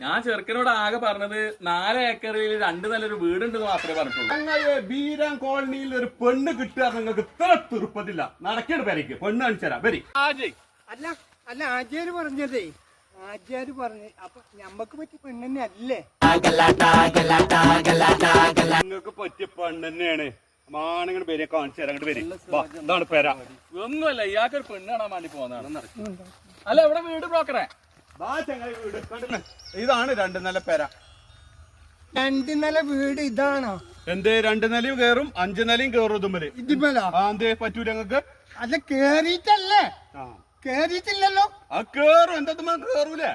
ഞാൻ ചെറുക്കനോട് ആകെ പറഞ്ഞത് 4 ഏക്കറിൽ 2 നല്ലൊരു വീടുണ്ടെന്ന് മാത്രമേ പറഞ്ഞിട്ടുള്ളൂ. അങ്ങനെ ബീരാൻ കോളനിയിൽ ഒരു പെണ്ണ് കിട്ടുക നിങ്ങൾക്ക് ഇത്ര തിരുപ്പതില്ല. നടക്കേണ്ട പേരേക്ക് പെണ്ണ് കാണിച്ചുതരാം. വരി. അല്ല അല്ല ആചാര് പറഞ്ഞതേ, ആചാര് പറഞ്ഞു അപ്പൊ ഞമ്മക്ക് പറ്റിയ പെണ്ണെന്നെ അല്ലേ? നിങ്ങൾക്ക് പറ്റിയ പെണ്ണ് തന്നെയാണ്. മാണിങ്ങനെ പേരെ കാണിച്ചു തരാം. അങ്ങോട്ട് വരി. ഇതാണ് പേര. ഒന്നുമല്ല, ഇയാൾക്കൊരു പെണ്ണ് കാണാൻ വേണ്ടി പോകുന്നതാണ്. അല്ല ഇവിടെ വീട് ബ്രോക്കറേ. ഇതാണ് 2 നില പേര. 2 നില വീട് ഇതാണോ? എന്തേ 2 നിലയും കേറും 5 നിലയും കേറും ഇതുമ്മല്. ഇതിമല്ലോ എന്തേ പറ്റൂല ഞങ്ങക്ക്? അത് കേറിയിട്ടല്ലേ? കേറിയിട്ടില്ലല്ലോ. ആ കേറും. എന്താ കേറൂലേ?